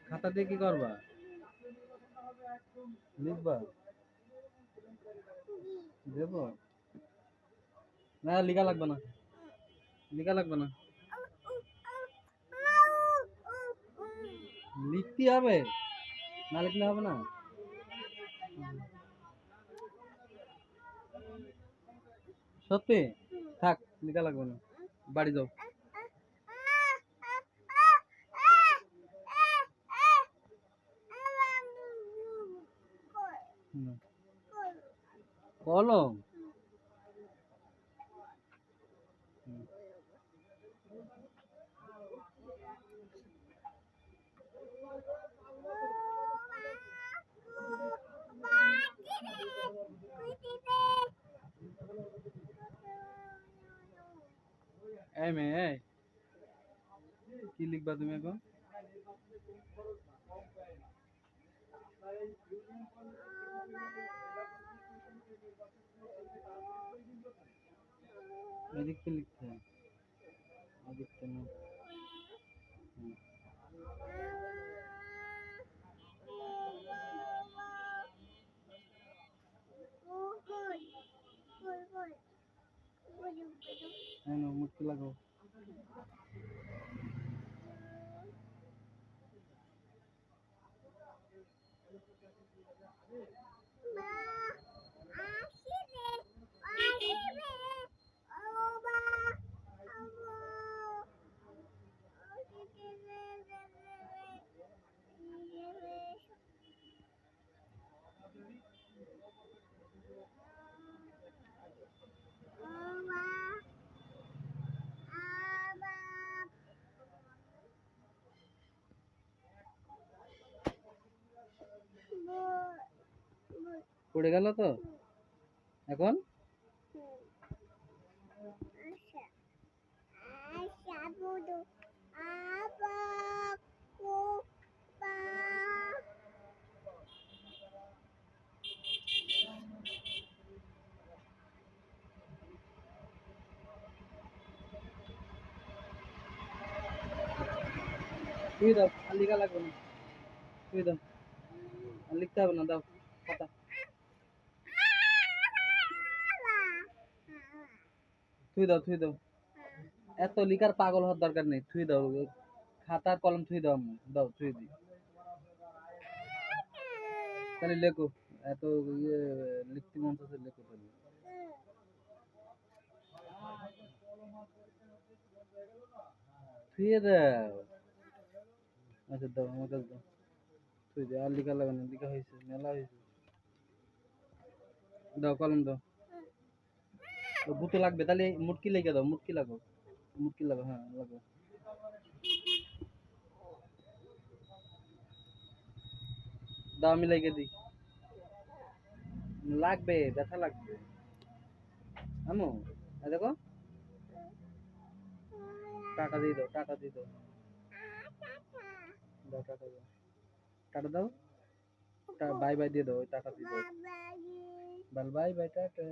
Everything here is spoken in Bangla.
খাতা দিয়ে কি করবা? লিখবা? দেব? না লিখা লাগবে না, লিখা লাগবে না, লিখতে হবে, না লিখলে হবে না। সত্যি? থাক, লিখা লাগবে না, বাড়ি যাও। হুম। কলম? হুম। এই মেয়ে, এই, কি লিখবা তুমি এখন? এদিকে লিখতে হয়, এদিকটা না। হুম। হ্যাঁ, না, মুটকি লাগাও। পড়ে গেল তো এখন? তুই দাও, আর লিখা লাগবে না, তুই দাও, আর লিখতে হবে না, দাও খাতা। থুই দাও, থুই দাও, এত লিখার পাগল হওয়ার দরকার নেই, থুই দাও, খাতা আর কলম থুই দাও, আম্মু দাও, থুই দিই। তাহলে লেখো, এত ইয়ে লিখতে মন চাচ্ছে, লেখো তাহলে। থুয়ে দাও। আচ্ছা দাও, আমার কাছে দাও, থুই দাও, আর লিখা লাগবে না, লিখা হয়েছে, মেলা হয়েছে। দাও কলম দাও, গুতো লাগবে, তাহলে মুটকি লেগে দাও, মুটকি লাগো, মুটকি লাগো, হ্যাঁ লাগো। দাও আমি লেগে দিই, লাগবে, ব্যথা লাগবে। আমু, দেখো, টাটা দিয়ে দাও, টাটা দিয়ে দাও, দাও টাটা দাও, টাটা দাও, বাই বাই দিয়ে দাও, ওই টাটা দিয়ে দাও, বাই বাই বাই, টাটা।